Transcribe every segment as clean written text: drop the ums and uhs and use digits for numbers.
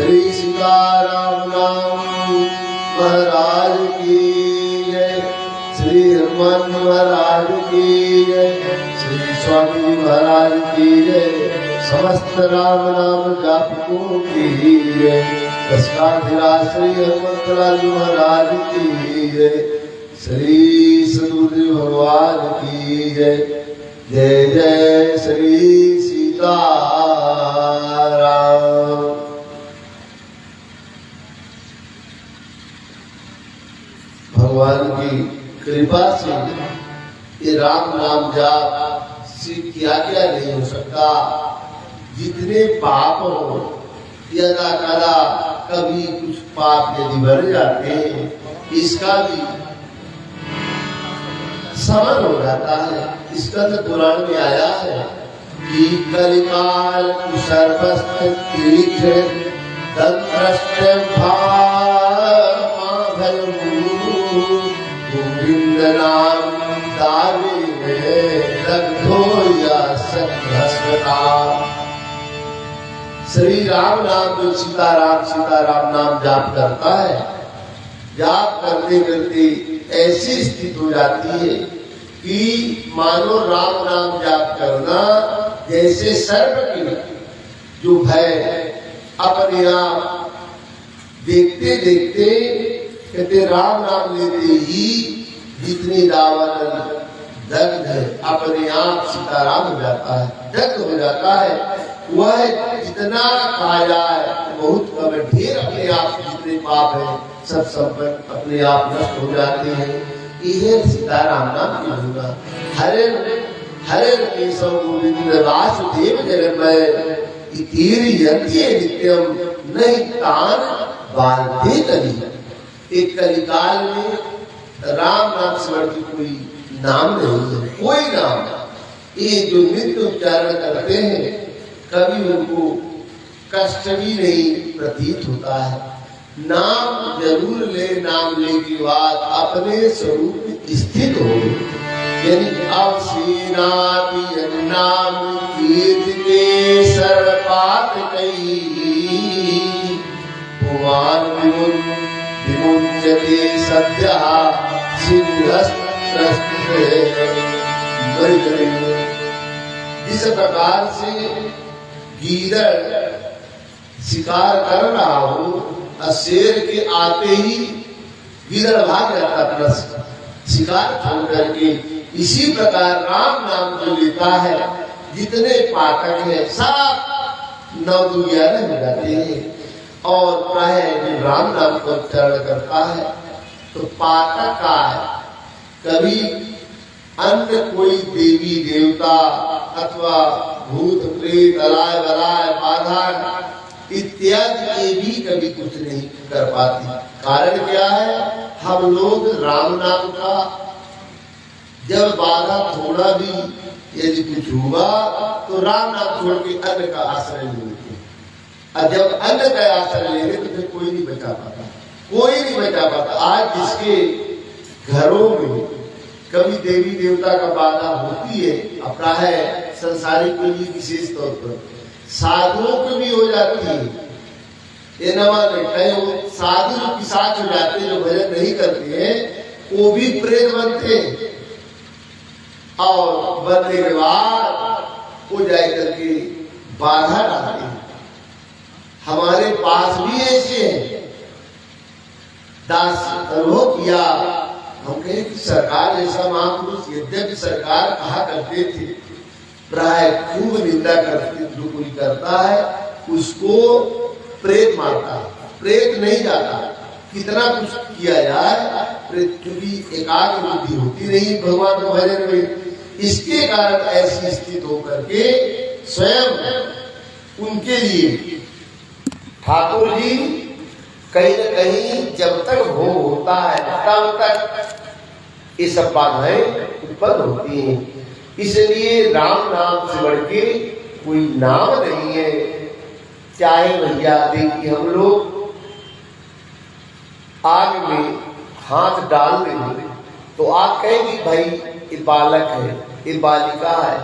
श्री सीताराम नाम महाराज की जय, श्री हनुमान महाराज की जय, श्री स्वामी जी महाराज की जय, समस्त राम नाम जापकों की जय, दशकाधिराज श्री हनुमंतलाल महाराज की जय, श्री सदगुरु भगवान की जय। जय जय श्री सीताराम। भगवान की कृपा से ये राम नाम जाप से क्या क्या नहीं हो सकता। जितने पाप हो यदा कदा कभी कुछ पाप यदि बढ़ जाते हैं इसका भी समन हो जाता है। इसका तो पुराण में आया है कि कलिकाल कुसर्पस्थ तीक्ष्ण दंत्रस्य गोविंद नाम दावे में दग्धो या सत्भस्मता। श्री राम नाम जो सीताराम नाम जाप करता है, जाप करते करते ऐसी स्थिति हो जाती है कि मानो राम नाम जाप करना जैसे सर्प की जो भय अपने आप देखते देखते कहते राम नाम लेते ही जितनी दावानल दग्ध है अपने आप सीताराम हो जाता है, दग्ध हो जाता है। वह जितना कहा जाए बहुत कम, ढेर अपने आप जितने पाप है सब संपन्न अपने आप नष्ट हो जाते हैं। यह सीताराम नाम की महिमा। हरे हरे केशव गोविंद वासुदेव जगन्मय इति नित्यम नहीं तान बांधे कली। एक कलिकाल में राम नाम से बढ़ के कोई नाम नहीं है, कोई नाम। ये जो नित्य उच्चारण करते हैं कभी उनको कष्ट भी नहीं प्रतीत होता है। नाम जरूर ले, नाम ले के बाद अपने स्वरूप में स्थित हो। यानी अवसीनाति नाम कीर्ति सर्वपात कई भुवन विमुच्यते सद्यः सिंहस्त्रस्ते। जिस प्रकार से गीदड़ शिकार कर रहा हो, शेर के आते ही गीदड़ भाग जाता प्रश्न शिकार छोड़ करके, इसी प्रकार राम नाम जो लेता है जितने पाठक है सब 9-11 हो जाते हैं। और प्राय जो राम नाम को उच्चारण करता है तो पाठक का है। कभी अन्य कोई देवी देवता अथवा भूत प्रेत अलाय बलाय बाधा इत्यादि के भी कभी कुछ नहीं कर पाती। कारण क्या है? हम लोग राम नाम का जब बाधा थोड़ा भी यदि कुछ हुआ तो राम नाम छोड़ के अन्य का आश्रय लेते, और जब अन्य का आश्रय ले तो फिर कोई नहीं बचा पाता, कोई नहीं बचा पाता। आज जिसके घरों में कभी देवी देवता का बाधा होती है, अपना है संसारिक के लिए विशेष तौर पर साधुओं को भी हो जाती है। ये न माने कई वो साधु जो पिशाच हो जाते हैं, जो भजन नहीं करते हैं, वो भी प्रेत बनते हैं और बनने के बाद वो जाए करके बाधा डालते हैं। हमारे पास भी ऐसे हैं दास अनुभव किया। हम कहें कि सरकार जैसा महापुरुष, यद्यपि सरकार कहा करते थे, प्राय खूब निंदा करते, जो कोई करता है उसको प्रेत मारता है, प्रेत नहीं जाता। कितना कुछ किया जाए, प्रेत क्योंकि एकाग्र बुद्धि होती नहीं भगवान के भजन में, इसके कारण ऐसी स्थिति होकर के स्वयं उनके लिए ठाकुर जी कहीं न कहीं जब तक भोग होता है तब तक ये सब बाधाएं उत्पन्न होती हैं। इसलिए राम नाम से बढ़ के कोई नाम नहीं है। चाहे भैया देखिए हम लोग आग में हाथ डाल देंगे तो आग कहेगी भाई ये बालक है, ये बालिका है,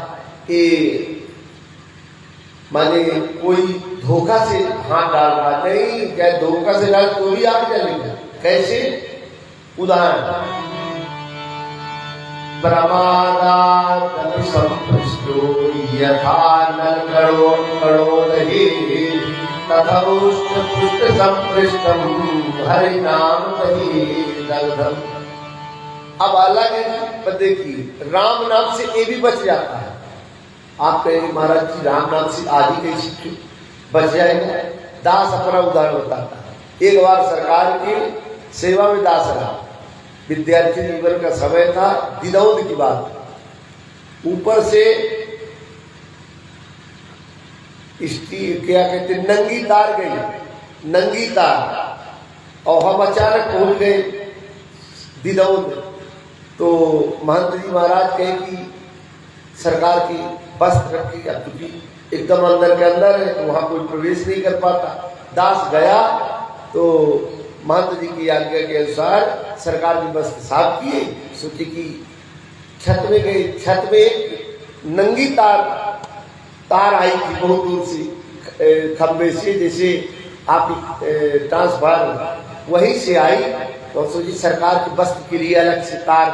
ये माने कोई धोखा से हाथ डाल रहा नहीं, क्या धोखा से डाल तो भी आग जलेगा। कैसे? उदाहरण, प्रमादात् संपृष्टो यथा नरकणो कणोदहि तथा उष्णपृष्ठ संपृष्टम हरिनाम दहि दग्धम। अब अलग है, देखिए राम नाम से ये भी बच जाता है। आप कहेंगे महाराज जी राम नाम से आदि कैसे बच जाएगा? दास अपना उदाहरण बताता है। एक बार सरकार की सेवा में दास रहा, विद्यार्थी जीवन का समय था, दिनौद की बात। ऊपर से क्या कहते नंगी तार गई, नंगी तार, और हम अचानक पहुंच गए दिनौद। तो महंत जी महाराज कहे कि सरकार की वस्त्र रखी, क्योंकि एकदम अंदर के अंदर है तो वहां कोई प्रवेश नहीं कर पाता। दास गया तो महंत जी की आज्ञा के अनुसार सरकार की वस्त्र साफ किए, सोचे कि छत में गए। छत में नंगी तार आई थी बहुत दूर से, खंबे से, जैसे आप ट्रांसफार्मर वहीं से आई। तो सोची सरकार की वस्त्र के लिए अलग से तार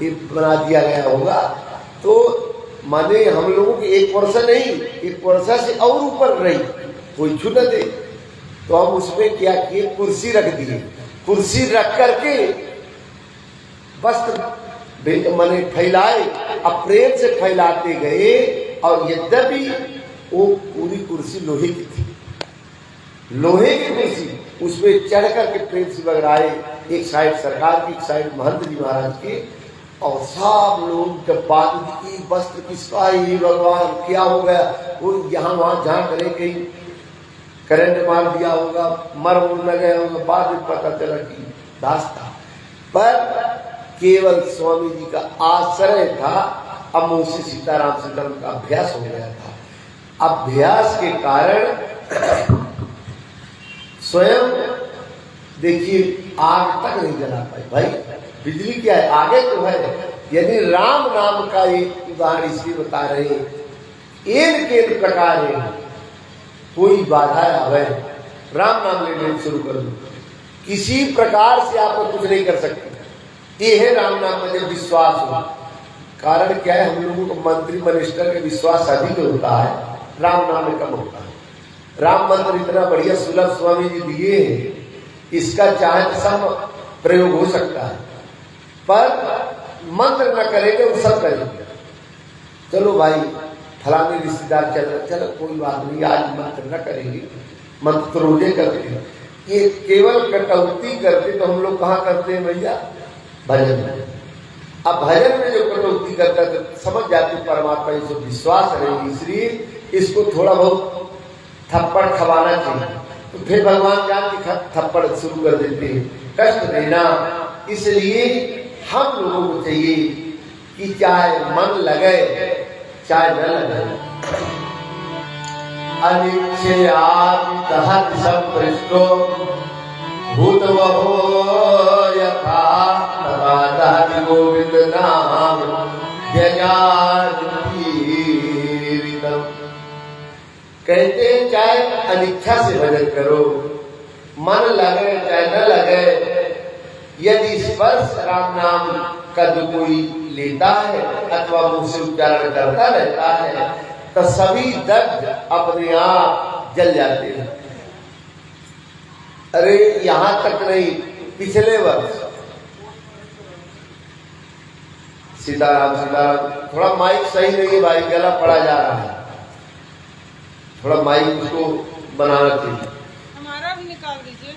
बना दिया गया होगा। तो माने हम लोगों की एक वर्षा नहीं, एक वर्षा से और ऊपर रही, कोई छू न दे। तो हम उसमें क्या किए, कुर्सी रख दिए। कुर्सी रख करके वस्त्र माने फैलाए, अब प्रेम से फैलाते गए। और यद्यपि वो पूरी कुर्सी लोहे की थी, लोहे की कुर्सी, उसमें चढ़ करके प्रेम से बगड़ाए। एक साइड सरकार की, एक साइड महंत जी महाराज की, और सब लोग जब बात की वस्त्र किसका है, भगवान क्या हो गया, वो यहाँ वहां जहाँ करे कहीं करंट मार दिया होगा, मर न गया होगा। बाद में पता चला कि दास था, पर केवल स्वामी जी का आश्रय था। अब मुझसे सीताराम का अभ्यास हो गया था। अभ्यास के कारण स्वयं देखिए आग तक नहीं जला पाई। भाई बिजली क्या है, आगे तो है। यदि राम नाम का एक उदाहरण इसलिए बता रहे हैं, एक प्रकार कोई बाधा आवे, राम नाम लेने शुरू कर दो, किसी प्रकार से आप कुछ नहीं कर सकते। ये है राम नाम में जब विश्वास हो। कारण क्या है, हम लोगों को मंत्री मिनिस्टर का विश्वास अधिक होता है, राम नाम में कम होता है। राम मंत्र इतना बढ़िया सुलभ स्वामी जी दिए हैं, इसका चाहे तो सब प्रयोग हो सकता है, पर मंत्र न करेंगे वो सब करेंगे। चलो भाई फलाने रिश्तेदार चलो कोई बात नहीं, आज मंत्र न करेंगे, मंत्र तो रोजे करते हैं। ये केवल कटौती करते तो हम लोग कहाँ करते हैं भैया, भजन में। अब भजन में जो कटौती करता है तो समझ जाते परमात्मा इसको विश्वास रहेगी, इसलिए इसको थोड़ा बहुत थप्पड़ खवाना चाहिए। तो फिर भगवान जान के थप्पड़ शुरू कर देते हैं, कष्ट देना। इसलिए हम लोगों को चाहिए कि चाहे मन लगे चाहे न लगे, अनिच्छयात् संपृष्टो भूतवहो यथा तथा दहति गोविंद नाम व्यजानतीरितम्। कहते हैं चाहे अनिच्छा से भजन करो, मन लगे चाहे न लगे, यदि स्पर्श राम नाम का जो कोई लेता है अथवा मुंह से उच्चारण करता रहता है तो सभी दग्ध अपने आप जल जाते हैं। अरे यहां तक नहीं, पिछले वर्ष सीताराम सीताराम, थोड़ा माइक सही नहीं है भाई, गला पड़ा जा रहा है, थोड़ा माइक उसको बनाना चाहिए। हमारा भी निकाल दीजिए।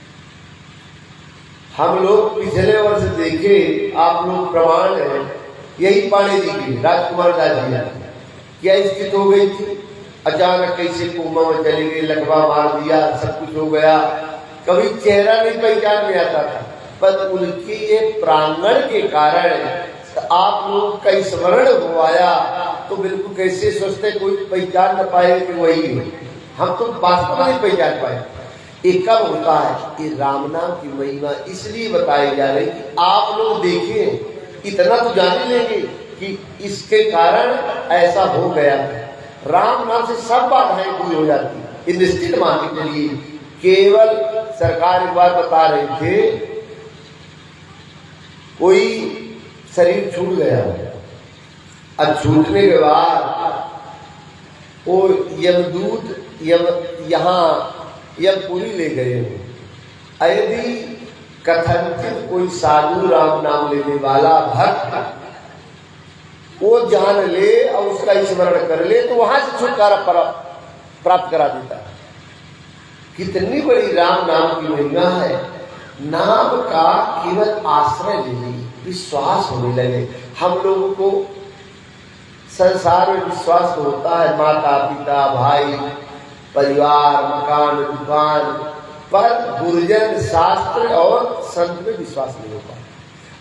हम लोग पिछले वर्ष देखे, आप लोग प्रमाण है, यही पाने जी की राजकुमार दास जी क्या स्थिति हो गई थी, अचानक कैसे कोमा में चले गए, लकवा मार दिया, सब कुछ हो गया, कभी चेहरा नहीं पहचान में आता था। पर उनके ये प्रांगण के कारण आप लोग का स्मरण हो आया तो बिल्कुल कैसे सोचते कोई पहचान न पाए कि वही है, हम तो वास्तव में नहीं पहचान पाए। ये कब होता है, ये राम नाम की महिमा इसलिए बताई जा रही कि आप लोग देखिए, इतना तो जान लेंगे कि इसके कारण ऐसा हो गया। राम नाम से सब बाधाएं दूर हो जाती है। ये निश्चित मान के चलिए। केवल सरकार एक बार बता रहे थे, कोई शरीर छूट गया, अब छूटने के बाद वो यमदूत यहाँ यमपुरी ले गए हो। यदि कथनचित कोई साधु राम नाम लेने वाला भक्त वो जान ले और उसका स्मरण कर ले तो वहां से छुटकारा प्राप्त करा देता है। कितनी बड़ी राम नाम की महिमा है। नाम का केवल आश्रय ले ली, विश्वास होने लगे। हम लोगों को संसार में विश्वास होता है, माता पिता भाई परिवार मकान दुकान, पर गुरुजन शास्त्र और संत में विश्वास नहीं होता।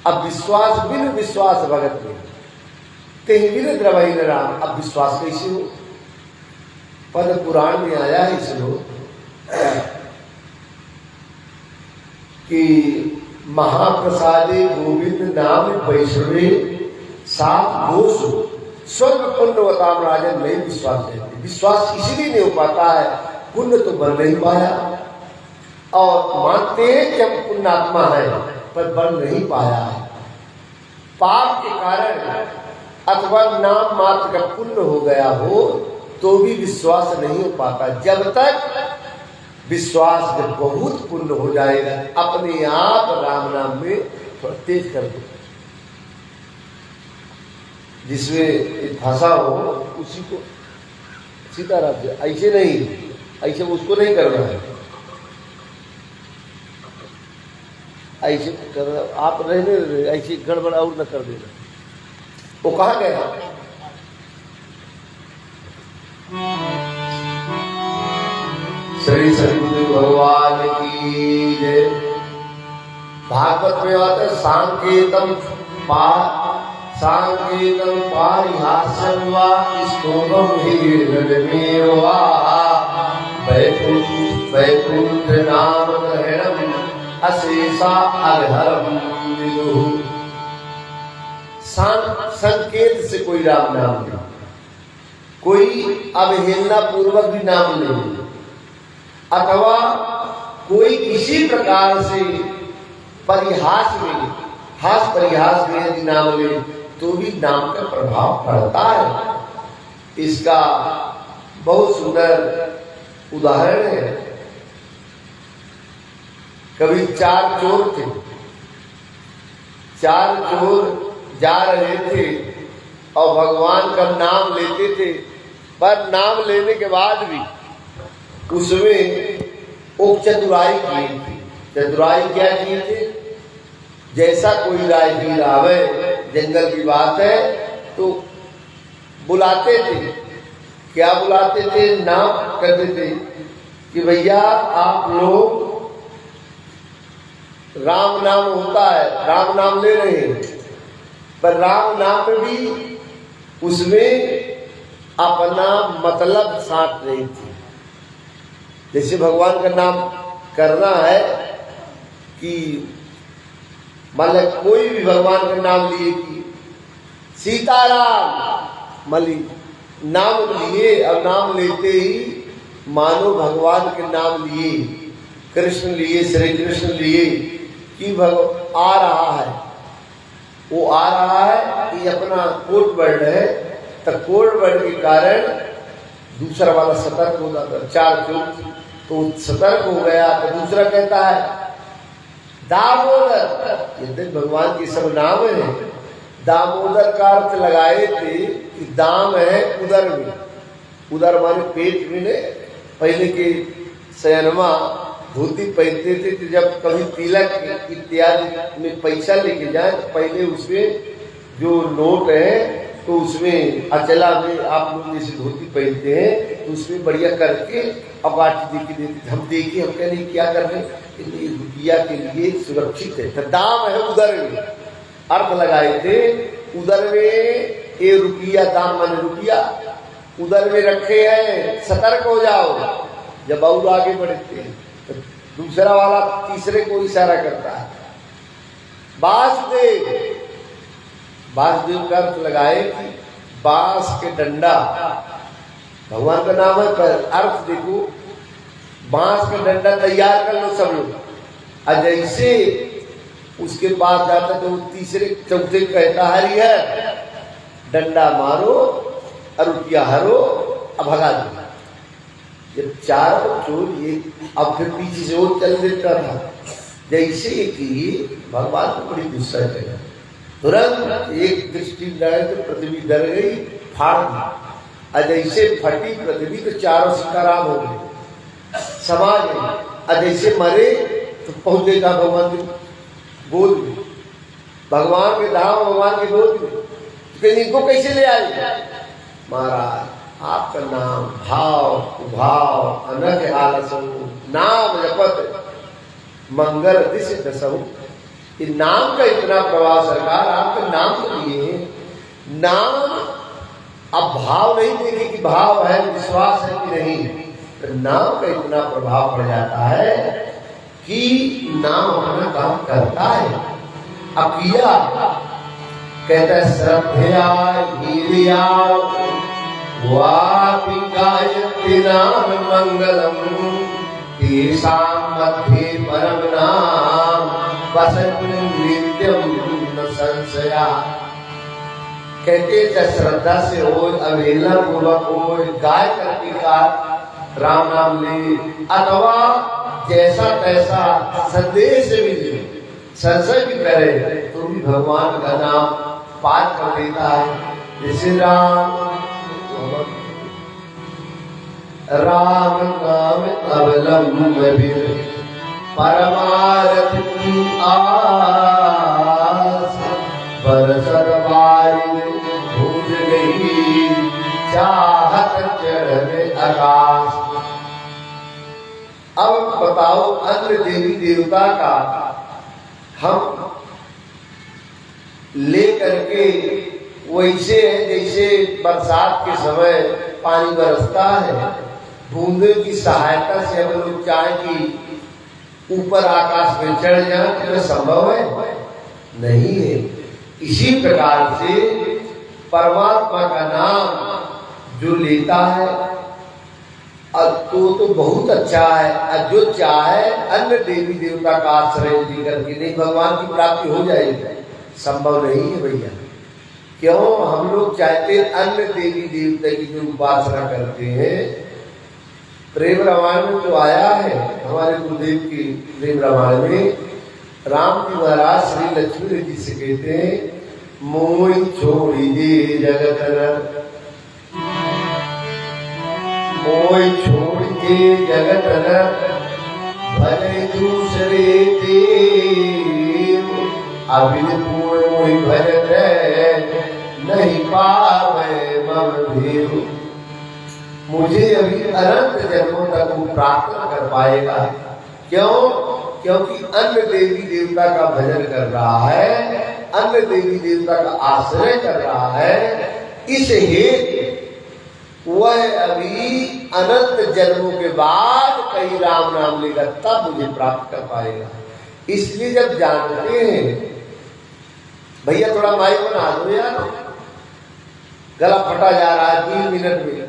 अब विश्वास बिन विश्वास भगत में कहीं बिन द्रवही न राम। अब विश्वास कैसे हो? पद पुराण में आया है इसमें कि महाप्रसादे गोविंद नाम वैष्णवे सात घोष स्वर्ग पुण्यवताम राजन नहीं विश्वास देते। विश्वास इसलिए नहीं हो पाता है, पुण्य तो बन नहीं पाया और मानते हैं कि हम पुण्यात्मा है पर बन नहीं पाया है। पाप के कारण अथवा नाम मात्र का पुण्य हो गया हो तो भी विश्वास नहीं हो पाता। जब तक विश्वास जब बहुत पुण्य हो जाएगा अपने आप राम नाम में थोड़ा तेज कर दो। जिसमें फंसा हो उसी को सीताराम से, ऐसे नहीं, ऐसे उसको नहीं करना है, ऐसे कर आप रहने ऐसे गड़बड़ और न कर देना। वो कहाँ गया? श्री सद्गुरु भगवान की जय। भागवत में आता है सांकेतम पारिहास्यम वा स्तोमम हीर्घमेव वा वैकुंठ नाम ग्रहणम अशेषा अघरम विदुः। संकेत से कोई राम नाम नहीं, कोई अवहेलना पूर्वक भी नाम नहीं, अथवा कोई किसी प्रकार से परिहास में हास परिहास में यदि नाम ले तो भी नाम का प्रभाव पड़ता है। इसका बहुत सुंदर उदाहरण है। कभी चार चोर थे, चार चोर जा रहे थे और भगवान का नाम लेते थे, पर नाम लेने के बाद भी उसमें वो चतुराई की थी। चतुराई क्या किए थे? जैसा कोई राजगीर आवे, जंगल की बात है तो बुलाते थे। क्या बुलाते थे? नाम करते थे कि भैया आप लोग राम नाम होता है, राम नाम ले रहे हैं, पर राम नाम में भी उसमें अपना मतलब साथ नहीं थी। जैसे भगवान का नाम करना है कि मतलब कोई भी भगवान का नाम लिए कि सीताराम मली नाम लिए, और नाम लेते ही मानो भगवान के नाम लिए, कृष्ण लिए, श्री कृष्ण लिए कि आ रहा है, वो आ रहा है कि अपना कोट वर्ड है, तो कोट वर्ड के कारण दूसरा वाला सतर्क हो जाता। चार चोर तो सतर्क हो गया, तो दूसरा कहता है दामोदर। यदि भगवान के सब नाम है, दामोदर का अर्थ लगाए थे कि दाम है उदर में, उदर माने पेट में। ने पहले के सयनमा धोती पहनते थे तो जब कभी तिलक इत्यादि में पैसा लेके जाए तो पहले उसमें जो नोट है तो उसमें अचला में आप लोग जैसे धोती पहनते हैं तो उसमें बढ़िया करके अब आटी देके देते। हम देखिए, हम कह नहीं क्या कर रहे हैं, रुपया के लिए सुरक्षित है। तो दाम है उदर में, अर्थ लगाए थे उदर में। ये रुपया दाम माने रुपया उदर में रखे हैं, सतर्क हो जाओ। जब और आगे बढ़ते हैं तो दूसरा वाला तीसरे को इशारा करता है वासुदेव। वासुदेव का अर्थ लगाए कि बांस के डंडा भगवान का नाम है, पर अर्थ देखो, बांस का डंडा तैयार कर लो सब लोग, और जैसे उसके पास जाता तो तीसरे चौथे कहता हरिहर, डंडा मारो और रुपया हरो, अब भगा दो। जब चारों चोर ये, अब फिर पीछे से वो चल देता था, जैसे कि भगवान को बड़ी गुस्सा चला, तुरंत एक दृष्टि डाले तो पृथ्वी डर गई, फाड़ दी, और जैसे फटी पृथ्वी तो चारों सीताराम हो गए, समाज में, और जैसे मरे तो पहुंच देगा भगवान की गोद में, भगवान के धाम, भगवान की गोद में, तो इनको कैसे ले आए? महाराज आपका नाम भाव भाव अनघ आलसो, नाम जपत मंगल दिश दसहु। ये नाम का इतना प्रभाव सरकार, आपका नाम तो लिए नाम, अब भाव नहीं देखे कि भाव है, विश्वास है कि नहीं, तो नाम का इतना प्रभाव पड़ जाता है कि नाम अपना काम करता है। अब किया कहता है श्रद्धया हीरिया वापि गायत्री नाम मंगलम, तेषां मध्ये परम नाम वसति नित्यम न संशया। कहते हैं श्रद्धा से हो, अवहेलना पूर्वक हो, गाय करके का राम नाम ले, अथवा जैसा तैसा संदेश मिले, संशय भी करे तो भी भगवान का नाम पाठ कर देता है। जैसे राम नाम अवलंब परमारथ की आस, बरसत बारिश भूल गई, चाहत चढ़े आकाश। अब बताओ, अन्य देवी देवता का हम ले करके वैसे है जैसे बरसात के समय पानी बरसता है, बूंदे की सहायता से हम लोग चाहे कि ऊपर आकाश में चढ़ जाए, तो संभव है? नहीं है। इसी प्रकार से परमात्मा का नाम जो लेता है तो बहुत अच्छा है, और जो चाहे अन्य देवी देवता का आश्रय लेकर के नहीं भगवान की प्राप्ति हो जाएगी, संभव नहीं है भैया। क्यों? हम लोग चाहते अन्य देवी देवता की जो उपासना करते हैं। प्रेम रामायण में तो आया है, हमारे गुरुदेव की प्रेम रामायण में राम जी महाराज श्री लक्ष्मी जी से कहते हैं, मोहि छोड़ी दे जगत, मोहि छोड़ के जगत भले दूसरे देव, अबिन पूर्ण मोहि भजत नहीं पावे मम देव। मुझे अभी अनंत जन्मों तक वो प्राप्त कर पाएगा। क्यों? क्योंकि अन्य देवी देवता का भजन कर रहा है, अन्य देवी देवता का आश्रय कर रहा है, इस हेतु वह अभी अनंत जन्मों के बाद कहीं राम नाम लेगा तब मुझे प्राप्त कर पाएगा। इसलिए जब जानते हैं, भैया थोड़ा माइक बना दो यार, गला फटा जा रहा है 3 मिनट में,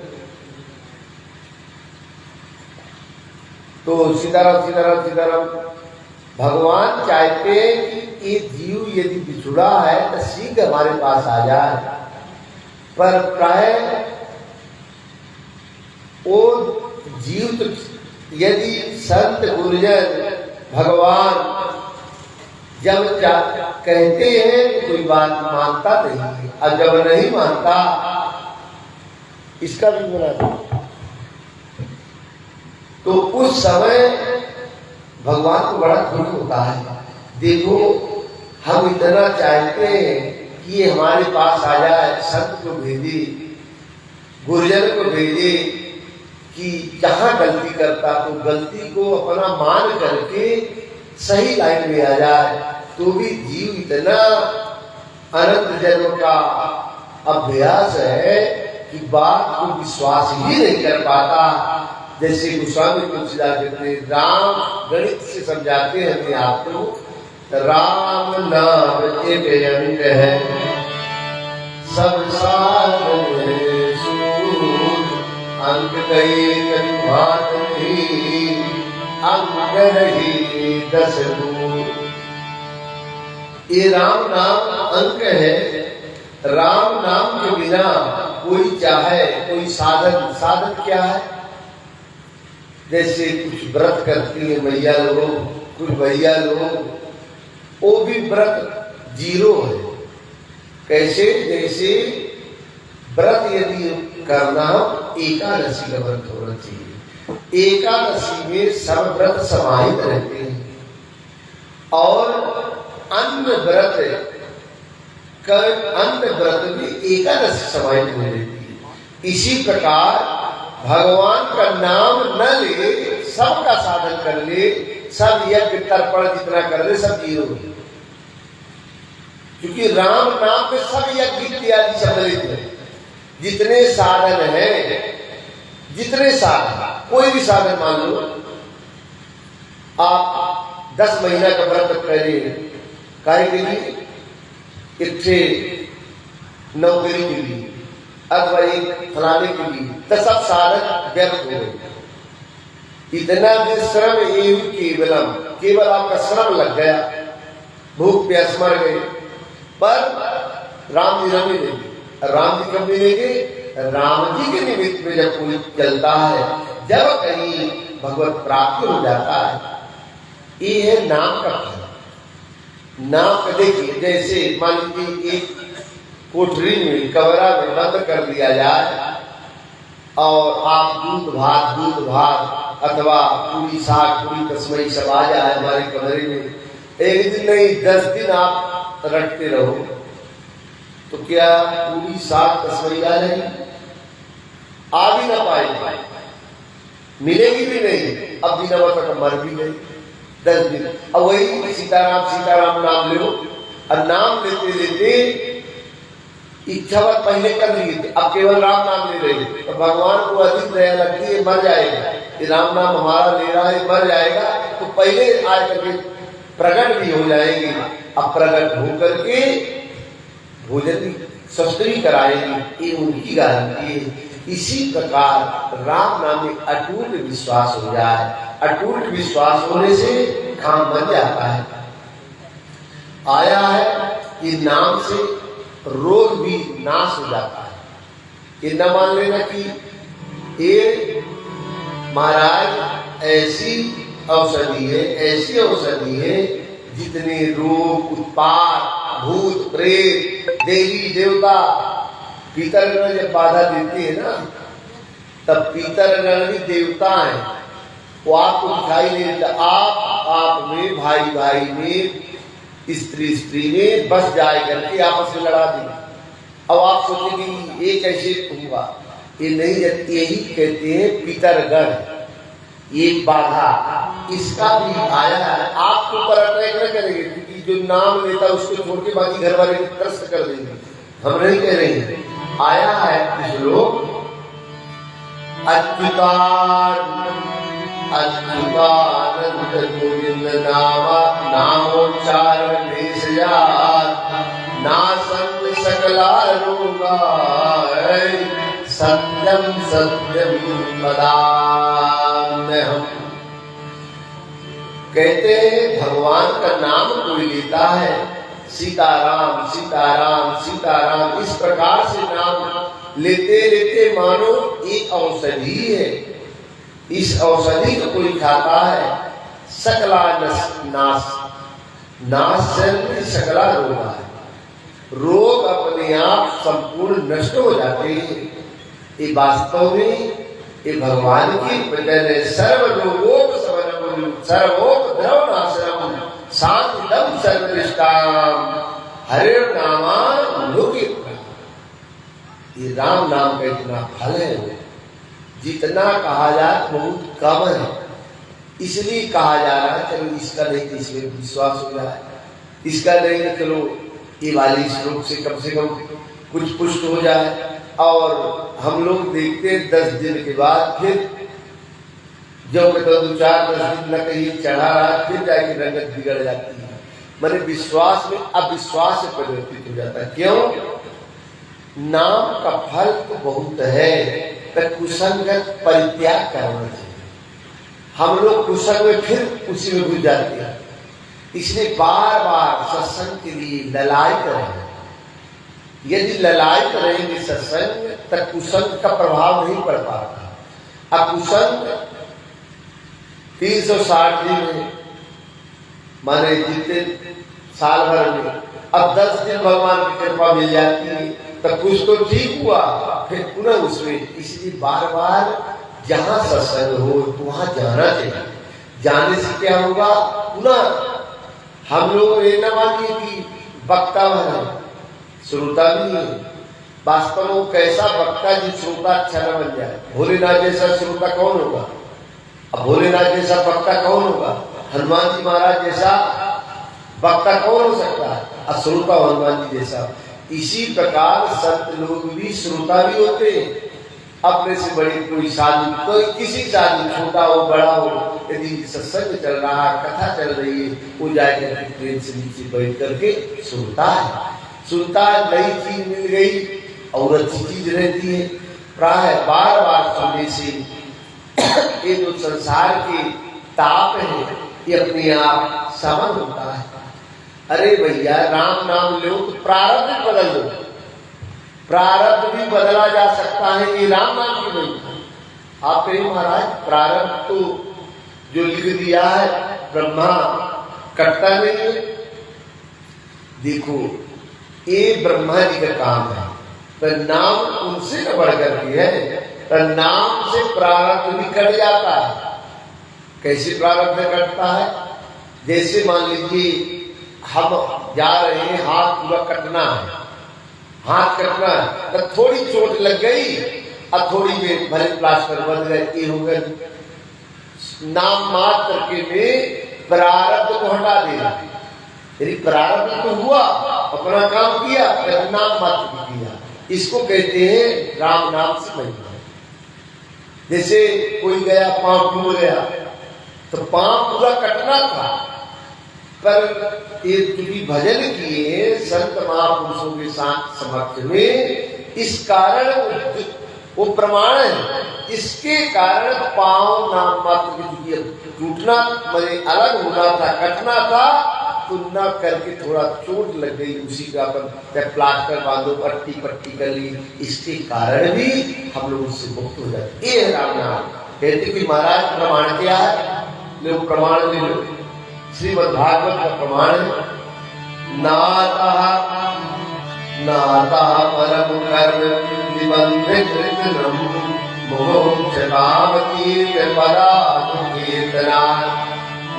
तो सीताराम सीताराम सीताराम। भगवान चाहते हैं कि ये जीव यदि बिछुड़ा है तो शीघ्र हमारे पास आ जाए, पर प्राय वो जीव तो यदि संत गुरुजन भगवान जब कहते हैं तो कोई बात मानता नहीं, और जब नहीं मानता इसका भी बना, तो उस समय भगवान को बड़ा दुख होता है। देखो हम इतना चाहते हैं कि ये हमारे पास आ जाए, संत को भेजे, गुरुजन को भेजे, कि जहां गलती करता तो गलती को अपना मान करके सही लाइन में आ जाए। तो भी जीव इतना अनंत जन्म का अभ्यास है कि बात को विश्वास ही नहीं कर पाता। जैसे गोस्वामी तुलसीदास कहते हैं, राम गणित से समझाते हैं हमें आपको, राम नाम एक अंग है, सब साधन अंक गए कभी भात नहीं, अंक रही 10 दूर। ये राम नाम अंक है। राम नाम के बिना कोई चाहे कोई साधन, साधन क्या है? जैसे कुछ व्रत करती है मैया लोग, कुछ भैया लोग, वो भी व्रत जीरो है। कैसे? जैसे व्रत यदि करना हो, एकादशी का व्रत होना चाहिए। एकादशी में सब व्रत समाहित रहते हैं और अन्य व्रत में एकादशी समाहित हो रहती है। इसी प्रकार भगवान का नाम न ले, सबका साधन कर ले, सब यज्ञ तर्पण जितना कर ले, सब जीरो है। क्योंकि राम नाम पे सब यज्ञ इत्यादि सम्मिलित है। जितने साधन है, जितने साधन, कोई भी साधन मान लो, आप 10 महीना का व्रत करें, कार्य के लिए, इतने नौकरी के लिए, अथवा एक फलाने के लिए, तो सब साधन व्यर्थ हो गए। इतना भी श्रम एवं केवलम, केवल आपका श्रम लग गया, भूख प्यास मर गए, पर राम जी नहीं देंगे। राम जी कब मिलेंगे? राम जी के निमित्त में जब कोई चलता है, जब कहीं भगवत प्राप्ति हो जाता है। ये है नाम का फल। नाम का देखिए, जैसे मान लीजिए एक कोठरी में, कमरा में बंद कर दिया जाए और आप दूध भात अथवा पूरी साग पूरी तस्मई सब आ जाए हमारे कमरे में, एक दिन नहीं 10 दिन आप रटते रहो, तो क्या पूरी साग तस्मई आ जाएगी? आ भी ना पाएगी, मिलेगी भी नहीं। अब बिना मतलब मर भी गई 10 दिन। अब वही सीताराम सीताराम नाम लो, और नाम लेते लेते इच्छावत पहले कर लिए थे, अब केवल राम नाम ले रहे, तो भगवान को अधिक दया लगती है, मर जाएगा, ये राम नाम हमारा ले रहा है, मर जाएगा, तो पहले आए करके प्रकट भी हो जाएगी। अब प्रकट होकर के भोजन शस्त्री कराएगी, ये उनकी गारंटी है। इसी प्रकार राम नाम में अटूट विश्वास हो जाए, अटूट विश्वास होने से काम बन जाता है। आया है कि नाम से रोग भी नाश हो जाता है। ये न मान लेना कि ये महाराज ऐसी औषधि है, ऐसी औषधि है जितने रोग उत्पात भूत प्रेत देवी देवता पितरगण जब बाधा देती है ना, तब पितरगण भी देवता है, वो आपको दिखाई नहीं देता। आप में, भाई भाई में, स्त्री स्त्री में बस जाए करके आपस में लड़ा दी। अब आप सोचेंगे ये कैसे होगा? ये नहीं, यही कहते हैं पितरगण, ये बाधा, इसका भी आया है। आपके ऊपर अटैक न करेंगे, क्योंकि जो नाम लेता उसको छोड़ के बाकी घर वाले को त्रस्त कर देंगे, हम नहीं कह रहे हैं। आया है कुछ लोग अच्युतानंद गोविंद नामोच्चारण नासंग सकला रोगा सत्यम सत्यम वदाम्यहम्। कहते हैं भगवान का नाम कोई लेता है, सीताराम सीताराम सीताराम, इस प्रकार से नाम लेते लेते मानो एक औषधि है। इस औषधि को कोई खाता है, सकला नाश सकला रोग है, रोग अपने आप संपूर्ण नष्ट हो जाते हैं। ये वास्तव में ये भगवान की वचन है। सर्वलोक सर्वोपद्रव नाशनम शांतिदम सर्वनिष्ठाम हरे नामा लोके। ये राम नाम का इतना फल है, जितना कहा जाए बहुत कम है, इसलिए कहा जा रहा है। चलो इसका नहीं तो इसमें विश्वास हो जाए, इसका नहीं तो चलो ये वाली श्लोक से कम कुछ पुष्ट हो जाए। और हम लोग देखते 10 दिन के बाद फिर जो 2-4-10 दिन न कहीं चढ़ा रहा, फिर जाके रंगत बिगड़ जाती है। मैंने विश्वास में अविश्वास से परिवर्तित हो जाता है। क्यों? नाम का फल तो बहुत है, तो कुसंग परित्याग करना चाहिए। हम लोग कुसंग में फिर उसी में घुस जाते हैं, इसलिए बार बार सत्संग के लिए ललायत रहे। यदि ललायत रहेंगे सत्संग तक कुसंग का प्रभाव नहीं पड़ पाता। अब कुसंग 360 दिन में माने जितने साल भर में अब 10 दिन भगवान की कृपा मिल जाती है तो कुछ तो ठीक हुआ, फिर पुनः उसमें। इसलिए बार बार जहां सत्संग हो वहां जाना चाहिए। जाने से क्या होगा, पुनः हम लोग ये न मानिए कि वक्ता है, श्रोता भी है। वास्तव में कैसा वक्ता जी श्रोता अच्छा न बन जाए। भोलेनाथ जैसा श्रोता कौन होगा? अब भोलेनाथ जैसा वक्ता कौन होगा? हनुमान जी महाराज जैसा वक्ता कौन हो सकता है? अश्रोता हनुमान जी जैसा। इसी प्रकार संत लोग भी श्रोता भी होते हैं। अपने से बड़े कोई साधु, कोई किसी साधु, छोटा हो बड़ा हो, यदि सत्संग चल रहा है, कथा चल रही है, वो जाकर ट्रेन से नीचे बैठ करके सुनता है। नई चीज मिल गई और अच्छी चीज रहती है। प्राय बार बार सुनने से ये जो संसार के ताप है ये अपने आप समन होता है। अरे भैया राम नाम लो तो प्रारब्ध बदल दो, प्रारब्ध भी बदला जा सकता है। ये राम नाम की नहीं। आप कहिए महाराज प्रारब्ध तो जो लिख दिया है ब्रह्मा कटता नहीं है। देखो ये ब्रह्मा जी का काम है, पर नाम उनसे न बढ़कर के है। पर नाम से प्रारब्ध भी कट जाता है। कैसे प्रारब्ध कटता है? जैसे मान लीजिए हम जा रहे हैं, हाथ पूरा कटना है, हाथ कटना है तो थोड़ी चोट लग गई, अब थोड़ी में भले प्लास्टर बन गए, हो गए। नाम मात्र के में प्रारब्ध को हटा देना। यदि प्रारब्ध तो हुआ, अपना काम किया, फिर नाम मात्र किया, इसको कहते हैं राम नाम से महिमा। जैसे कोई गया पांव टूट गया तो पांव पूरा कटना था, पर ये चूंकि भजन किए संत महापुरुषों के साथ समक्ष में, इस कारण वो प्रमाण है। इसके कारण पांव नाम मात्र की टूटना मैंने अलग होना था, कटना था, तो न करके थोड़ा चोट लग गई, उसी का अपन प्लास्टर बांधो, पट्टी कर ली, इसके कारण भी हम लोग उससे मुक्त हो जाते। ये राम नाम कहते कि महाराज प्रमाण क्या है, लोग प्रमाण ले लो। श्रीमद्भागवत का प्रमाण है, नाता परम कर्म निबंधित मोक्ष काम तीर्थ पदार्थ कीर्तना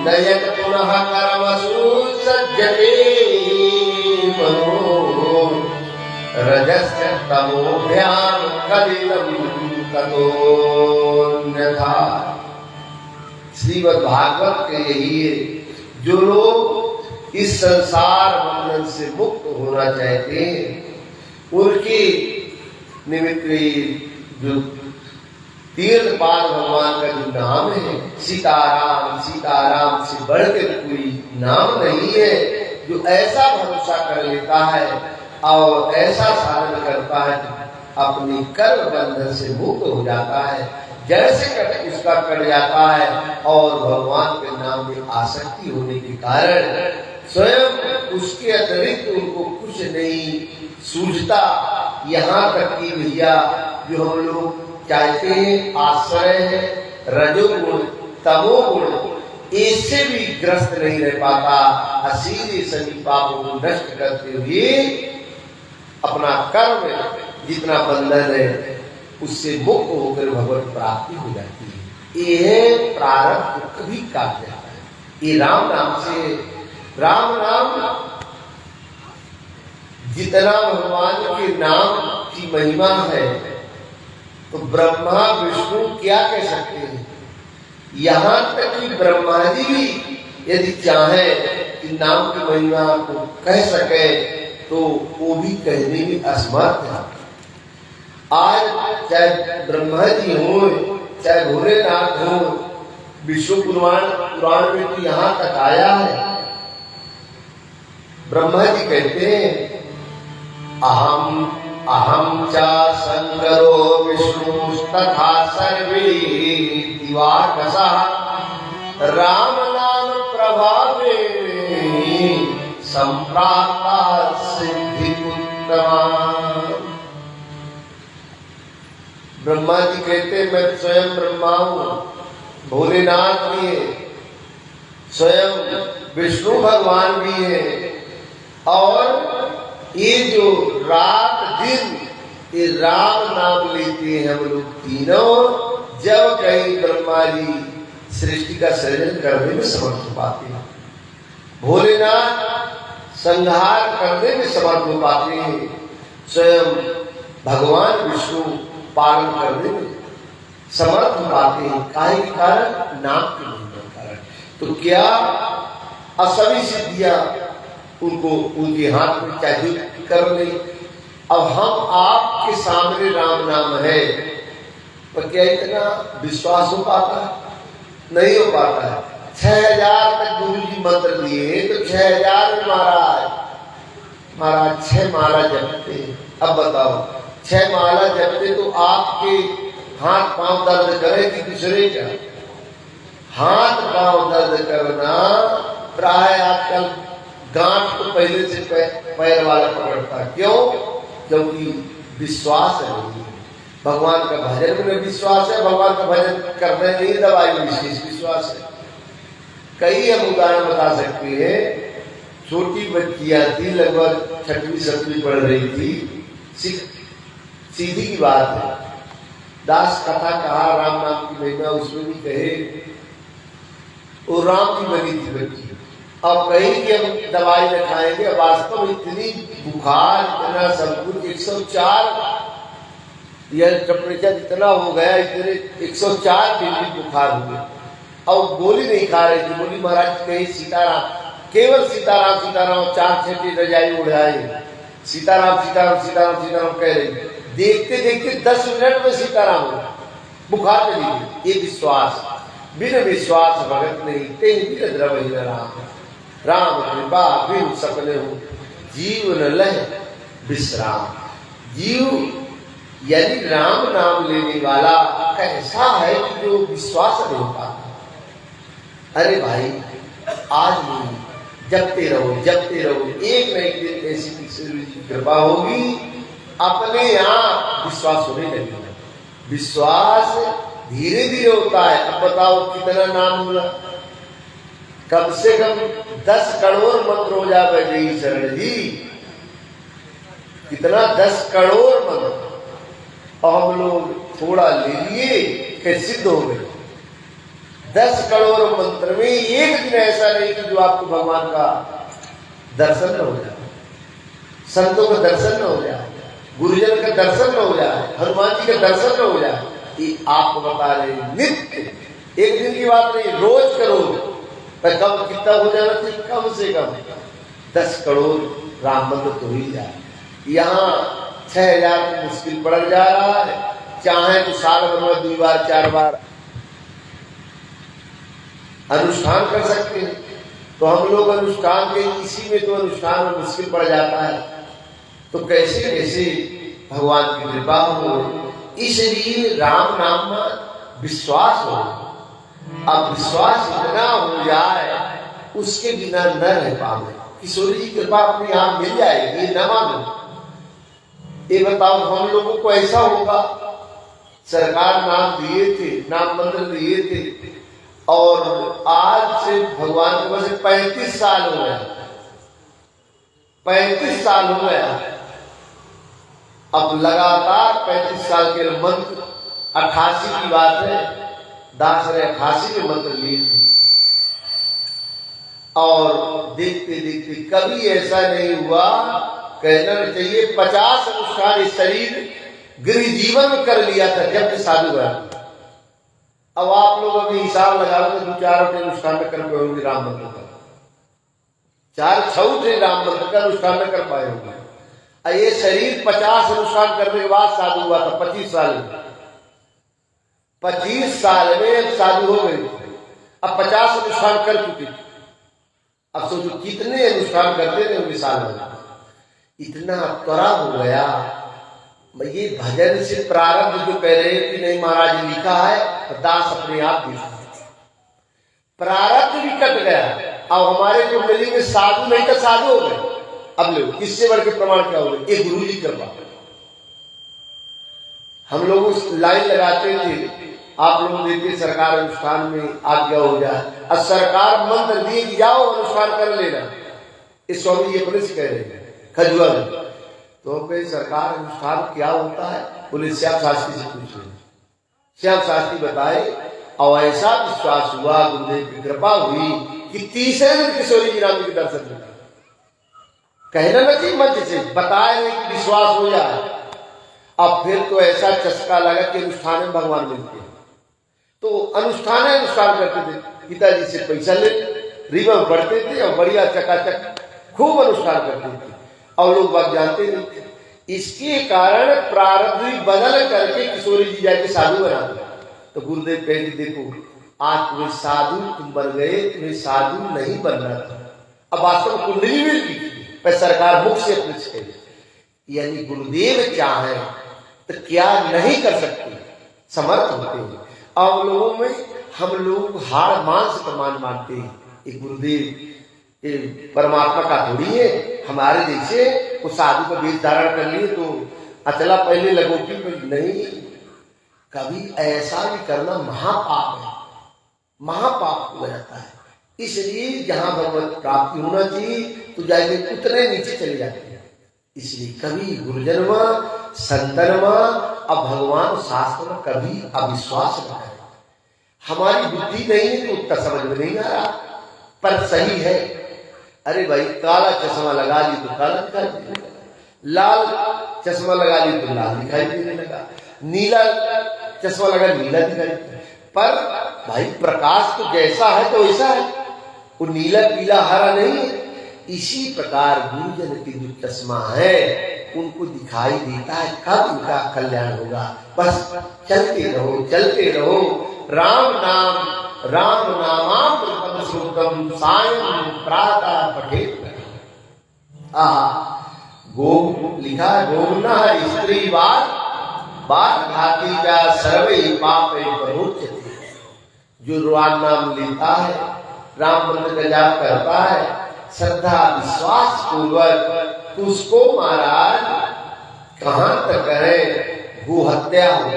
नयत पुनः कर्मसु सज्जते मनो रजस्य तमोभ्याम कलिलं ततोऽन्यथा। श्रीमद्भागवत के यही है, जो लोग इस संसार बंधन से मुक्त होना चाहते हैं, उनके निमित्त जो तीर्थपाल भगवान का जो नाम है, सीताराम, सीताराम से बढ़कर कोई नाम नहीं है। जो ऐसा भरोसा कर लेता है और ऐसा साधन करता है, अपनी कर्म बंधन से मुक्त हो जाता है। जैसे कट उसका कट जाता है और भगवान के नाम में आसक्ति होने के कारण स्वयं उसके अतिरिक्त उनको कुछ नहीं सूझता। यहाँ तक कि भैया जो हम लोग चाहते हैं आश्रय है रजोगुण तमोगुण, इससे भी ग्रस्त नहीं रह पाता। सीधे सभी पापों को नष्ट करते हुए अपना कर्म जितना बंधन है उससे मुक्त होकर भगवत प्राप्ति हो जाती है। ये प्रारब्ध कभी काट जाता है। ये राम नाम से, राम नाम जितना भगवान के नाम की महिमा है, तो ब्रह्मा विष्णु क्या कह सकते हैं। यहाँ तक कि ब्रह्मा जी भी यदि चाहे कि नाम की महिमा को कह सके तो वो भी कहने में असमर्थ है। आज चाहे ब्रह्मा जी हो, चाहे भोलेनाथ हो, विष्णु पुराण में तो यहाँ तक आया है। ब्रह्मा जी कहते हैं अहम अहम च शंकरो विष्णुस्तथा सर्वे दिवाकसः राम नाम प्रभावे संप्राप्ता सिद्धि उत्तमा। ब्रह्मा जी कहते मैं स्वयं ब्रह्मा हूं, भोलेनाथ भी है, स्वयं विष्णु भगवान भी है, और ये जो रात दिन ये राम नाम लेते हैं हम लोग तीनों, जब कहीं ब्रह्मा जी सृष्टि का सृजन करने में समर्थ हो पाते हैं, भोलेनाथ संहार करने में समर्थ हो पाते हैं, स्वयं भगवान विष्णु पालन करने में समर्थ हो पाते हैं। काहे के कारण? नाम के कारण। तो क्या असभी सिद्धियां उनको उनके हाथ में चाहिए कर ले। अब हम आपके सामने राम नाम है, पर क्या इतना विश्वास हो पाता है? नहीं हो पाता है। 6000 तक गुरु जी मंत्र दिए तो 6000 महाराज 6 माला जपते। अब बताओ 6 माला जपते तो आपके हाथ पांव दर्द करे कि दूसरे का? हाथ पांव दर्द करना प्राय आजकल गांठ तो पहले से पैर वाला पकड़ता। क्यों? क्योंकि विश्वास है, भगवान का भजन में विश्वास है, भगवान का भजन करने नहीं दवाई विशेष विश्वास है। कई हम उदाहरण बता सकते हैं। छोटी बच्चियां थी, लगभग 6वीं 7वीं पढ़ रही थी, सीधी की बात है, दास कथा कहा राम नाम की महिमा, उसमें भी कहे वो राम की बनी थी बच्ची। अब कहीं कि हम दवाई न खाएंगे, वास्तव में इतनी बुखार, इतना सब कुछ 104 यह टेम्परेचर इतना हो गया, इतने 104 डिग्री बुखार हो गया। अब गोली नहीं खा रही थी। बोली महाराज कहीं सीताराम, केवल सीताराम सीताराम 4 रजाई उड़ाए, सीताराम सीताराम सीताराम सीताराम कह रही। देखते देखते 10 मिनट में सीताराम हो, बुखार चली गई। ये विश्वास, बिन विश्वास भगत नहीं, तेहि द्रवहि न राम, राम कृपा बिन सपने हो, जीव न लह विश्राम। जीव यदि राम नाम लेने वाला कैसा है कि जो विश्वास नहीं पाता। अरे भाई आज नहीं, जपते रहो, एक न एक दिन ऐसी कृपा होगी, अपने यहाँ विश्वास होने लगेगा। विश्वास धीरे धीरे होता है। अब बताओ कितना नाम हुआ? कम से कम 10 करोड़ मंत्र हो जाए जय शरण जी। कितना? 10 करोड़ मंत्र। और हम लोग थोड़ा ले लिए फिर सिद्ध हो गए। 10 करोड़ मंत्र में एक दिन ऐसा नहीं कि जो आपको भगवान का दर्शन न हो जाए, संतों का दर्शन न हो जाए, गुरुजन का दर्शन न हो जाए, हनुमान जी का दर्शन न हो जाए। ये आपको बता रहे नित्य, एक दिन की बात नहीं, रोज करो। पर कब कितना हो जाना चाहिए? कम से कम 10 करोड़ राम मंत्र तो ही जाए। यहाँ 6000 मुश्किल पड़ जा रहा है। चाहे तो साल भर में 2 बार 4 बार अनुष्ठान कर सकते हैं। तो हम लोग अनुष्ठान के इसी में तो अनुष्ठान में मुश्किल पड़ जाता है। तो कैसे कैसे भगवान की कृपा हो, इसलिए राम नाम में विश्वास हो। अब विश्वास इतना हो जाए उसके बिना न रह पाए। किशोरी जी कृपा अपने यहाँ मिल जाएगी, न मानो। ये बताओ हम लोगों को ऐसा होगा, सरकार नाम दिए थे, नाम मंत्र दिए थे, और आज से भगवान के पास 35 साल हो गया, 35 साल हो गया। अब लगातार 35 साल के मंत्र, 88 की बात है, दास ने 88 के मंत्र लिए थे। और देखते देखते कभी ऐसा नहीं हुआ, कहना चाहिए 50 अनुष्ठान इस शरीर गृह जीवन में कर लिया था जब से साधु हुआ। अब आप लोग अभी हिसाब लगा लो तो 2-4 अनुष्ठान कर पाए होंगे राम मंत्र का, 4-6 राम मंत्र का अनुष्ठान कर पाए होंगे। ये शरीर 50 अनुष्ठान करने के बाद साधु हुआ था। 25 साल में, 25 साल में साधु हो गए। अब 50 अनुष्ठान कर चुके थे। अब सोचो कितने अनुष्ठान करते थे उनके साल में। इतना त्वरा हो गया ये भजन से प्रारब्ध जो कह रहे हैं कि नहीं महाराज लिखा है तो दास अपने आप भी प्रारब्ध भी कट गया। अब हमारे कुंडली में साधु नहीं तो साधु हो गए। अब लो इससे बढ़ के प्रमाण क्या हो गए? ये गुरु जी कृपा। हम लोग उस लाइन लगाते थे, आप लोग देखते सरकार अनुष्ठान में आज्ञा हो जाए, अब सरकार मंत्र दिए कि जाओ अनुष्ठान कर लेना। इस स्वामी जी अपने से कह रहे हैं खजुआ में। तो भाई सरकार अनुष्ठान क्या होता है? बोले श्याम शास्त्री से पूछ लें। श्याम शास्त्री बताए और ऐसा विश्वास हुआ, गुरुदेव की कृपा हुई कि तीसरे दिन किशोरी जी राम जी के दर्शन मिला। कहना न चाहिए मंच से, बताए कि विश्वास हो जाए। अब फिर तो ऐसा चस्का लगा कि अनुष्ठान में भगवान मिलते हैं। तो अनुष्ठान करते थे, पिताजी से पैसा ले रिबन पढ़ते थे और बढ़िया चकाचक खूब अनुष्ठान करते थे और लोग बात जानते नहीं। इसके कारण प्रारब्ध बदल करके किशोरी जी जाके साधु बना दिया। तो गुरुदेव कहते देखो आज तुम्हें साधु तुम बन गए, तुम्हें साधु नहीं बनना था। अब वास्तव में कुंडली में पर सरकार मुख से अपने से, यानी गुरुदेव चाहे तो क्या नहीं कर सकते, समर्थ होते हैं। और लोगों में हम लोग हाड़ मांस प्रमाण मानते हैं। एक गुरुदेव परमात्मा का थोड़ी है। हमारे जैसे वो साधु का वेश धारण कर लिए तो अचला पहले लगो कि नहीं, कभी ऐसा भी करना महापाप है, महापाप हो जाता है। इसलिए जहां भगवत प्राप्ति होना चाहिए तो जाके उतने नीचे चले जाते हैं। इसलिए कभी गुरुजनमा संतनमा अब भगवान शास्त्र में कभी अविश्वास न है। हमारी बुद्धि नहीं है तो उतना समझ में नहीं आ रहा, पर सही है। अरे भाई काला चश्मा लगा ली तो काला दिखाई देने लगा, लाल चश्मा लगा ली तो लाल दिखाई देने लगा, नीला चश्मा लगा नीला दिखाई देने। पर भाई प्रकाश तो जैसा है तो वैसा है, वो नीला पीला हरा नहीं है। इसी प्रकार गुरुजन की जो चश्मा है उनको दिखाई देता है कब उनका कल्याण होगा। बस चलते रहो। राम नामामृतम श्लोकम सायं प्रातः पठेत। गो लिखा गोना स्त्री बात घाती का सर्वे पापे प्रमुच्यते। जो राम नाम लेता है, राम मंत्र का जाप करता है श्रद्धा विश्वास पूर्वक, तो उसको महाराज कहां तक है, गो हत्या हो,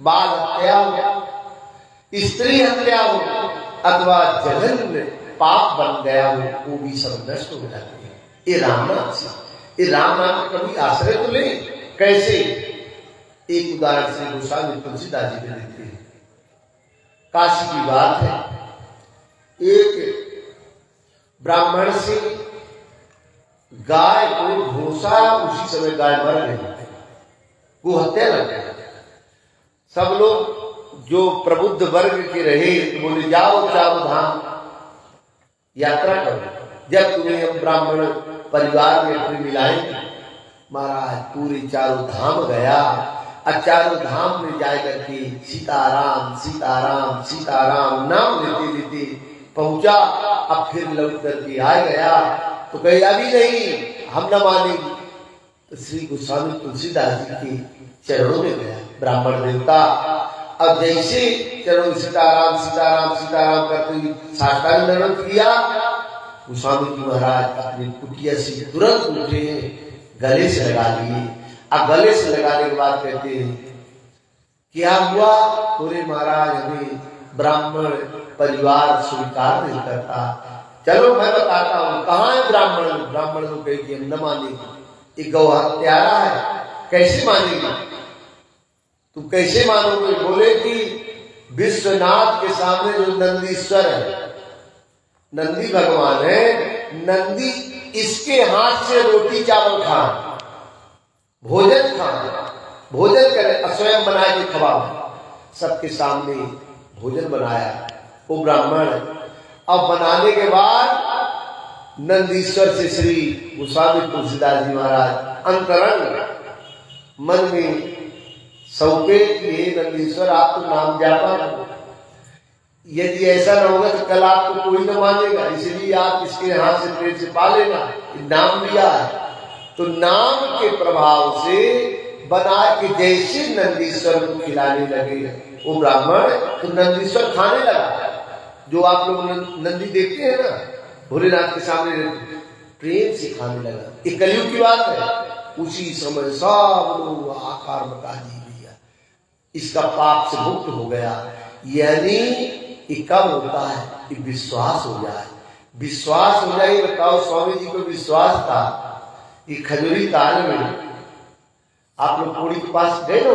बाल हत्या हो, स्त्री हत्या हो अथवा जघन्य पाप बन गया हो, वो भी सब नष्ट हो जाते हैं। ये राम नाम से, ये राम नाम का कभी आश्रय तो ले। कैसे? एक उदाहरण से गोस्वामी तुलसीदास जी ने देते हैं। काशी की बात है, एक ब्राह्मण से गाय को घोषा, उसी समय गाय मर गई, वो हत्या लग गया। सब लोग जो प्रबुद्ध वर्ग के रहे तो बोले जाओ चारों धाम यात्रा करो, जब तुम्हें हम ब्राह्मण परिवार में अपने मिलाएंगे। महाराज पूरे चारों धाम गया, चारों धाम में जाए करके सीताराम सीताराम सीताराम नाम लेते लेते पहुंचा। अब फिर लौट करके आ गया तो कहे अभी नहीं, हम न मानेंगे। तो श्री गोस्वामी तुलसीदास जी के चरणों में गया ब्राह्मण देवता। अब जैसे चरणों में सीताराम सीताराम सीताराम करते हुए साष्टांग दंडवत किया, गोस्वामी जी महाराज अपनी कुटिया से तुरंत उठे, गले से लगा लिए। अब गले से लगाने के बाद कहते हैं क्या हुआ? पूरे महाराज हमें ब्राह्मण परिवार स्वीकार नहीं करता। चलो मैं बताता हूँ कहाँ है ब्राह्मण। ब्राह्मण को कहे कि हम न मानेंगे, एक गौ हत्यारा है, कैसे मानेंगे? तुम कैसे मानोगे? बोले कि विश्वनाथ के सामने जो नंदीश्वर है, नंदी भगवान है, नंदी इसके हाथ से रोटी चावल खाए, भोजन खाए, भोजन करे, स्वयं बना के खवाए। सबके सामने भोजन बनाया, वो ब्राह्मण है। अब बनाने के बाद नंदीश्वर से श्री गोस्वामी तुलसीदास जी महाराज अंतरंग मन में सौंपे कि नंदीश्वर आप तो नाम जापा, यदि ऐसा न होगा तो कल आपको कोई न मानेगा, इसलिए आप इसके हाथ से पेट से पा लेना। नाम लिया है तो नाम के प्रभाव से बना के जैसे नंदीश्वर को खिलाने लगे, वो ब्राह्मण तो नंदीश्वर खाने लगा। जो आप लोग नंदी देखते हैं ना भोलेनाथ के सामने, प्रेम से खाने लगा। ये कलयुग की बात है। उसी समय सब लोग आकार बता दी भैया, इसका पाप से मुक्त हो गया। यानी ये कब होता है कि विश्वास हो जाए, विश्वास हो जाए। बताओ, स्वामी जी को विश्वास था। ये खजूरी ताल में आप लोग पूरी के पास गए ना,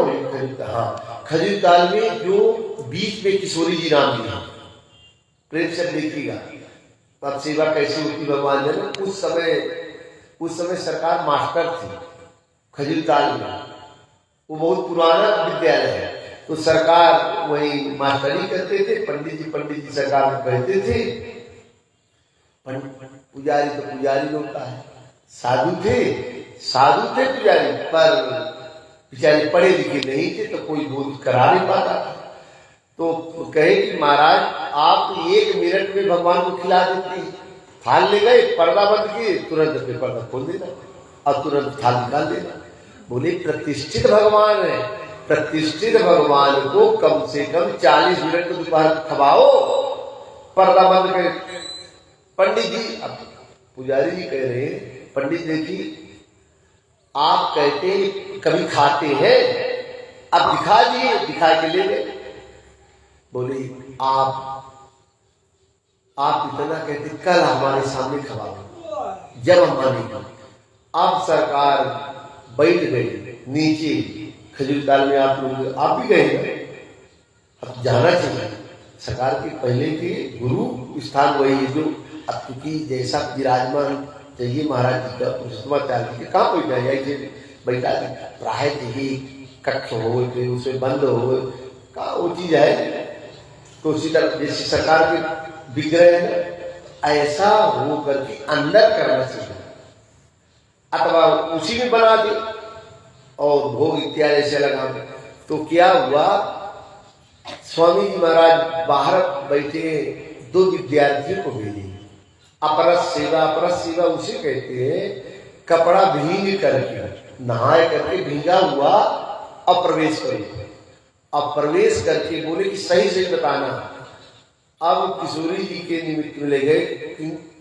हाँ, खजूरी ताल में जो बीच में किशोरी जी नाम जी, प्रेम से देखिएगा अब सेवा कैसी होती भगवान जाने। उस समय सरकार मास्टर थी खजूरी ताल में, वो बहुत पुराना विद्यालय है, तो सरकार वही मास्टरी करते थे। पंडित जी सरकार में कहते थे। पुजारी तो पुजारी होता है, साधु थे पुजारी, पर बेचारे पढ़े लिखे नहीं थे, तो कोई बोध करा नहीं पाता। तो कहे कि महाराज आप 1 मिनट में भगवान को खिला देते हैं। थाल ले गए, पर्दा बंद किए, तुरंत अपने पर्दा खोल देना और तुरंत थाल निकाल देना। बोले प्रतिष्ठित भगवान है, प्रतिष्ठित भगवान को कम से कम 40 मिनट को दोपहर खवाओ, पर्दा बंद करे। पंडित जी, अब पुजारी जी कह रहे हैं, पंडित देखिए आप कहते कभी खाते हैं, अब दिखा दिए, दिखा के ले गए। बोले आप इतना कहते, कल हमारे सामने खवाओ, जब हम मानेंगे। अब सरकार बैठ गई नीचे खजूर ताल में। आप भी गए, अब जाना चाहिए। सरकार के पहले के गुरु स्थान वही है, जो अब क्योंकि जैसा विराजमान चाहिए महाराज जी का पुरुषोत्तमाचार्य जी के, कहाँ बैठा जाए बैठा प्राय चाहिए, कक्ष हो उसमें बंद हो, कहाँ वो चीज है। तो उसी तरह जैसे सरकार के विग्रह है, ऐसा हो करके अंदर करना चाहिए, अथवा उसी में बना दे और भोग इत्यादि से लगा दे। तो क्या हुआ, स्वामी जी महाराज बाहर बैठे 2 विद्यार्थियों को भेजे। अपरस सेवा उसे कहते हैं कपड़ा भींग करके, नहाए करके भींगा हुआ अब प्रवेश करो। अब प्रवेश करके बोले कि सही से बताना। अब किशोरी जी के निमित्त में ले गए,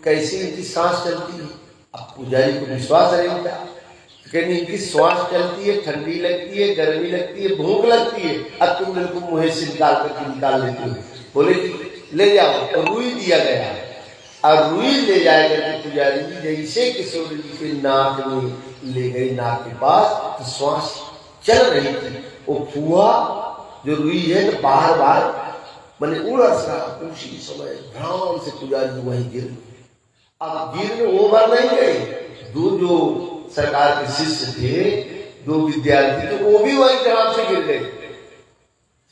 कैसी इनकी सांस चलती है। अब पुजारी को विश्वास नहीं होता, कहने इनकी श्वास चलती है, ठंडी लगती है, गर्मी लगती है, भूख लगती है, अब तुम मेरे को मुँह से निकाल लेते हो। बोले कि ले जाओ, तो रुई दिया गया। और रुई ले जाए करके पुजारी जी जैसे किशोरी जी के नाक में ले गई, नाक के पास, तो श्वास चल रही थी। वो फुआ जो रुई है तो बाहर मैंने उड़ा सा, उसी समय भ्राम से पुजारी जी वहीं गिर गए। अब गिरने वो बार नहीं गए, 2 जो सरकार के शिष्य थे, 2 विद्यार्थी थे, वो भी वहीं ग्राम से गिर गए।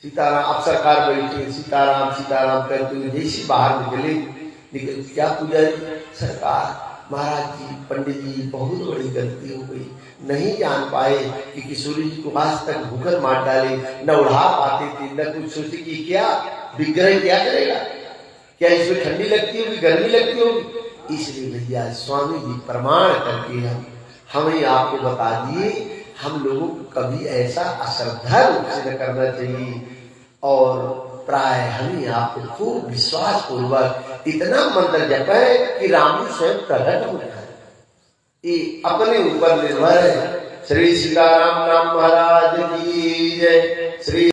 सीताराम, अब सरकार बैठी, सीताराम करते हुए जैसी बाहर निकले, लेकिन क्या पुजारी सरकार, महाराज जी, पंडित जी, बहुत बड़ी गलती हो गई, नहीं जान पाए कि किशोरी जी को आज तक भूखल मार डाले, न उड़ा पाते थे, न कुछ सोचे कि क्या विग्रह क्या करेगा, क्या इसमें ठंडी लगती होगी, गर्मी लगती होगी। इसलिए भैया स्वामी जी प्रमाण करके हमें आपको बता दिए, हम लोगों को कभी ऐसा अश्रद्धा रूप से न करना चाहिए। और प्राय हमें आपको खूब विश्वास पूर्वक इतना मंत्र जप है कि राम जी स्वयं प्रकट हो जाए, ये अपने ऊपर निर्भर है। श्री सीताराम नाम महाराज की जय। श्री